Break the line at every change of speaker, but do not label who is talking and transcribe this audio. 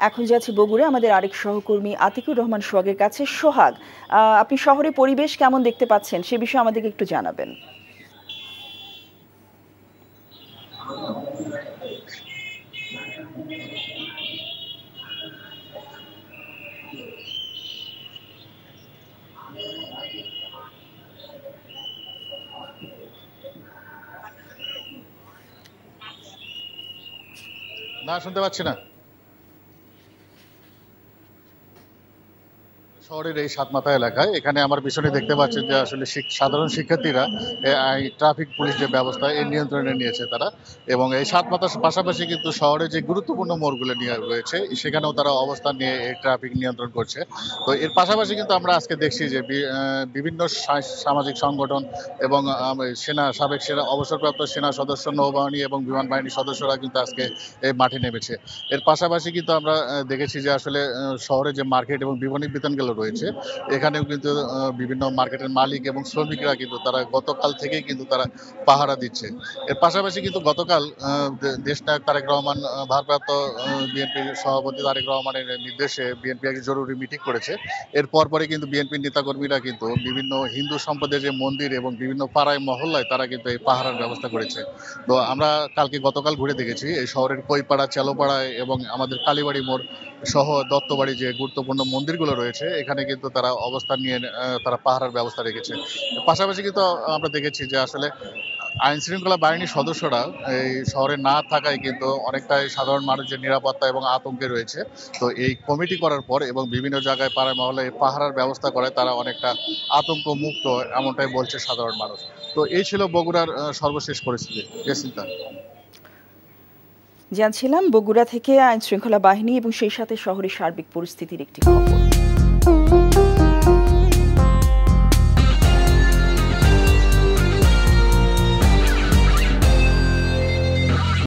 এখন যাচ্ছি বগুড়া আমাদের আরেক সহকর্মী আতিকুর রহমান সোহাগের কাছে। সোহাগ, আপনি শহরে পরিবেশ কেমন দেখতে পাচ্ছেন সে বিষয়ে আমাদেরকে একটু জানাবেন।
না, শুনতে পাচ্ছি না। শহরের এই সাতমাথা এলাকায় এখানে আমার পিছনে দেখতে পাচ্ছেন যে আসলে সাধারণ শিক্ষার্থীরা ট্রাফিক পুলিশ যে ব্যবস্থা এর নিয়ন্ত্রণে নিয়েছে তারা, এবং এই সাতমাথার পাশাপাশি কিন্তু শহরে যে গুরুত্বপূর্ণ মোড়গুলো নিয়ে রয়েছে সেখানেও তারা অবস্থান নিয়ে এই ট্রাফিক নিয়ন্ত্রণ করছে। তো এর পাশাপাশি কিন্তু আমরা আজকে দেখছি যে বিভিন্ন সামাজিক সংগঠন এবং সাবেক সেনা অবসরপ্রাপ্ত সেনা সদস্য, নৌবাহিনী এবং বিমান বাহিনীর সদস্যরা কিন্তু আজকে এই মাঠে নেমেছে। এর পাশাপাশি কিন্তু আমরা দেখেছি যে আসলে শহরে যে মার্কেট এবং বিপণী বিতানগুলো রয়েছে এখানেও কিন্তু বিভিন্ন মার্কেটের মালিক এবং শ্রমিকরা কিন্তু তারা গতকাল থেকেই কিন্তু তারা পাহারা দিচ্ছে। এর পাশাপাশি কিন্তু গতকাল দেশনায়ক তারেক রহমান ভারপ্রাপ্ত বিএনপির সভাপতি তারেক রহমানের নির্দেশে বিএনপি এক জরুরি মিটিং করেছে। এর পরপরই কিন্তু বিএনপির নেতাকর্মীরা কিন্তু বিভিন্ন হিন্দু সম্প্রদায়ের যে মন্দির এবং বিভিন্ন পাড়ায় মহল্লায় তারা কিন্তু এই পাহারার ব্যবস্থা করেছে। তো আমরা গতকাল ঘুরে দেখেছি এই শহরের কৈপাড়া, চালোপাড়ায় এবং আমাদের কালীবাড়ি মোড় সহ দত্তবাড়ি যে গুরুত্বপূর্ণ মন্দিরগুলো রয়েছে এখানে কিন্তু তারা অবস্থান নিয়ে তারা পাহারার ব্যবস্থা রেখেছে। পাশাপাশি কিন্তু আমরা দেখেছি যে আসলে আইন শৃঙ্খলা বাহিনীর সদস্যরা এই শহরে না থাকায় কিন্তু অনেকটাই সাধারণ মানুষের নিরাপত্তা এবং আতঙ্কে রয়েছে। তো এই কমিটি করার পর এবং বিভিন্ন জায়গায় পাড়ায় মহল্লায় পাহারার ব্যবস্থা করে তারা অনেকটা আতঙ্ক মুক্ত, এমনটাই বলছে সাধারণ মানুষ। তো এই ছিল বগুড়ার সর্বশেষ পরিস্থিতি। জেসিন্তা,
জানছিলাম বগুড়া থেকে আইন শৃঙ্খলা বাহিনী এবং সেই সাথে শহরের সার্বিক পরিস্থিতির একটি খবর।